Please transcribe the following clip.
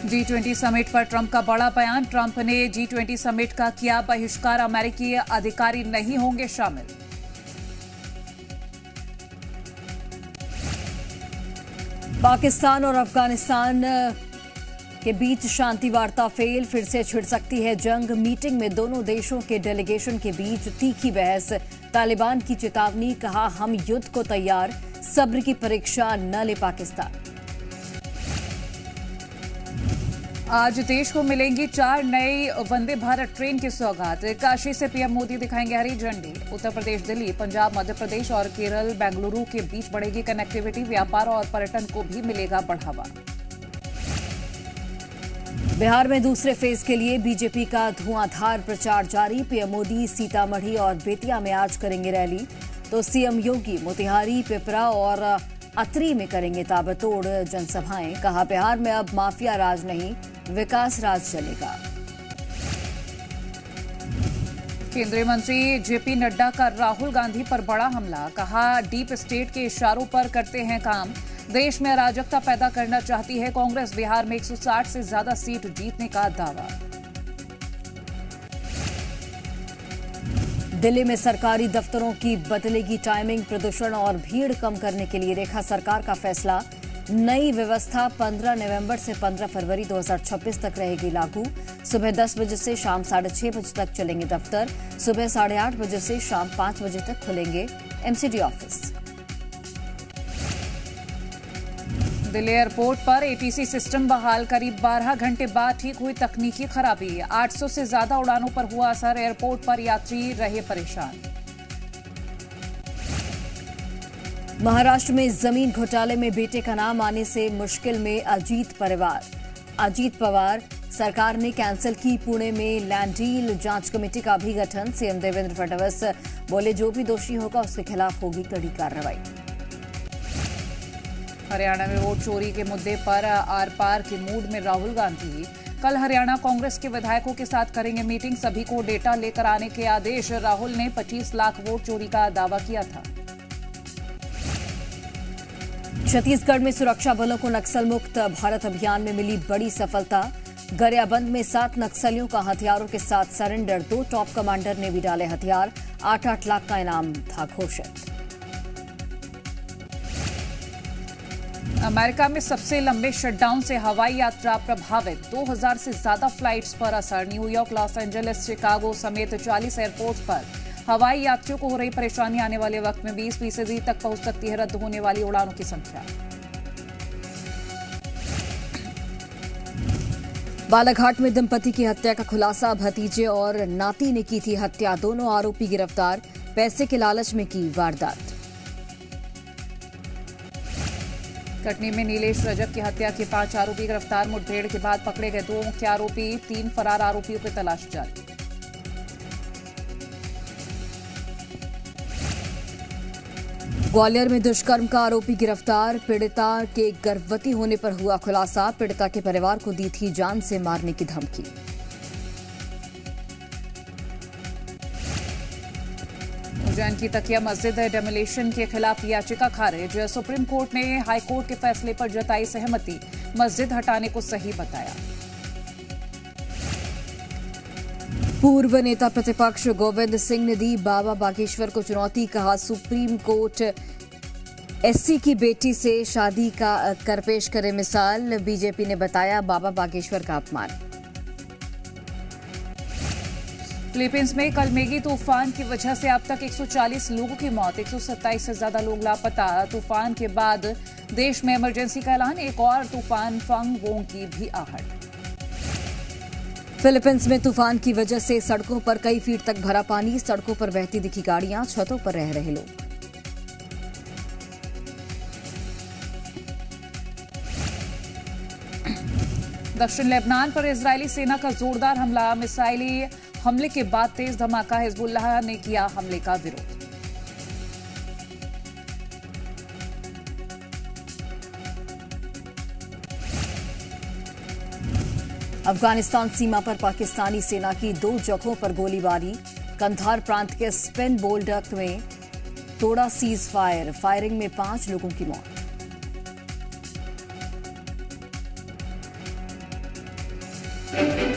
G20 summit पर Trump का बड़ा बयान। ट्रंप ने G20 समिट का किया बहिष्कार, अमेरिकी अधिकारी नहीं होंगे शामिल। पाकिस्तान और अफगानिस्तान के बीच शांति वार्ता फेल, फिर से छिड़ सकती है जंग। मीटिंग में दोनों देशों के डेलीगेशन के बीच तीखी बहस। तालिबान की चेतावनी, कहा हम युद्ध को तैयार, सब्र की परीक्षा न ले पाकिस्तान। आज देश को मिलेंगी 4 नई वंदे भारत ट्रेन की सौगात। काशी से पीएम मोदी दिखाएंगे हरी झंडी। उत्तर प्रदेश, दिल्ली, पंजाब, मध्य प्रदेश और केरल, बेंगलुरु के बीच बढ़ेगी कनेक्टिविटी। व्यापार और पर्यटन को भी मिलेगा बढ़ावा। बिहार में दूसरे फेज के लिए बीजेपी का धुआंधार प्रचार जारी। पीएम मोदी सीतामढ़ी और बेतिया में आज करेंगे रैली, तो सीएम योगी मोतिहारी, पिपरा और अतरी में करेंगे ताबड़तोड़ जनसभाएं। कहा बिहार में अब माफिया राज नहीं, विकास राज चलेगा। केंद्रीय मंत्री जेपी नड्डा का राहुल गांधी पर बड़ा हमला। कहा डीप स्टेट के इशारों पर करते हैं काम, देश में अराजकता पैदा करना चाहती है कांग्रेस। बिहार में 160 से ज्यादा सीट जीतने का दावा। दिल्ली में सरकारी दफ्तरों की बदलेगी टाइमिंग। प्रदूषण और भीड़ कम करने के लिए रेखा सरकार का फैसला। नई व्यवस्था 15 नवंबर से 15 फरवरी 2026 तक रहेगी लागू। सुबह 10 बजे से शाम 6:30 बजे तक चलेंगे दफ्तर। सुबह 8:30 बजे से शाम 5 बजे तक खुलेंगे एमसीडी ऑफिस। दिल्ली एयरपोर्ट पर एटीसी सिस्टम बहाल। करीब 12 घंटे बाद ठीक हुई तकनीकी खराबी। 800 से ज्यादा उड़ानों पर हुआ असर। एयरपोर्ट पर यात्री रहे परेशान। महाराष्ट्र में जमीन घोटाले में बेटे का नाम आने से मुश्किल में अजीत परिवार। अजीत पवार, सरकार ने कैंसिल की पुणे में लैंड डील। जांच कमेटी का भी गठन। सीएम देवेंद्र फडणवीस बोले जो भी दोषी होगा उसके खिलाफ होगी कड़ी कार्रवाई। हरियाणा में वोट चोरी के मुद्दे पर आर पार के मूड में राहुल गांधी। कल हरियाणा कांग्रेस के विधायकों के साथ करेंगे मीटिंग। सभी को डेटा लेकर आने के आदेश। राहुल ने 25 लाख वोट चोरी का दावा किया था। छत्तीसगढ़ में सुरक्षा बलों को नक्सल मुक्त भारत अभियान में मिली बड़ी सफलता। गरियाबंद में 7 नक्सलियों का हथियारों के साथ सरेंडर। 2 टॉप कमांडर ने भी डाले हथियार। 8-8 लाख का इनाम था घोषित। अमेरिका में सबसे लंबे शटडाउन से हवाई यात्रा प्रभावित। 2000 से ज्यादा फ्लाइट्स पर असर। न्यूयॉर्क, लॉस एंजलिस, शिकागो समेत 40 एयरपोर्ट्स पर हवाई यात्रियों को हो रही परेशानी। आने वाले वक्त में 20% तक पहुंच सकती है रद्द होने वाली उड़ानों की संख्या। बालाघाट में दंपति की हत्या का खुलासा। भतीजे और नाती ने की थी हत्या। दोनों आरोपी गिरफ्तार। पैसे के लालच में की वारदात। कटनी में नीलेश रजक की हत्या के 5 आरोपी गिरफ्तार। मुठभेड़ के बाद पकड़े गए 2 मुख्य आरोपी। 3 फरार आरोपियों की तलाश जारी। ग्वालियर में दुष्कर्म का आरोपी गिरफ्तार। पीड़िता के गर्भवती होने पर हुआ खुलासा। पीड़िता के परिवार को दी थी जान से मारने की धमकी। उज्जैन की तकिया मस्जिद डेमोलिशन के खिलाफ याचिका खारिज। सुप्रीम कोर्ट ने हाई कोर्ट के फैसले पर जताई सहमति। मस्जिद हटाने को सही बताया। पूर्व नेता प्रतिपक्ष गोविंद सिंह ने दी बाबा बागेश्वर को चुनौती। कहा सुप्रीम कोर्ट एससी की बेटी से शादी का कर पेश करे मिसाल। बीजेपी ने बताया बाबा बागेश्वर का अपमान। फिलीपींस में कल मेगी तूफान की वजह से अब तक 140 लोगों की मौत। 127 से ज्यादा लोग लापता। तूफान के बाद देश में इमरजेंसी का ऐलान। एक और तूफान फंगवोंग की भी आहट। फिलीपींस में तूफान की वजह से सड़कों पर कई फीट तक भरा पानी। सड़कों पर बहती दिखी गाड़ियां। छतों पर रह रहे लोग। दक्षिण लेबनान पर इजरायली सेना का जोरदार हमला। मिसाइली हमले के बाद तेज धमाका। हिजबुल्लाह ने किया हमले का विरोध। अफगानिस्तान सीमा पर पाकिस्तानी सेना की 2 जगहों पर गोलीबारी। कंधार प्रांत के स्पिन बोल्डक में तोड़ा सीज फायर। फायरिंग में 5 लोगों की मौत। है।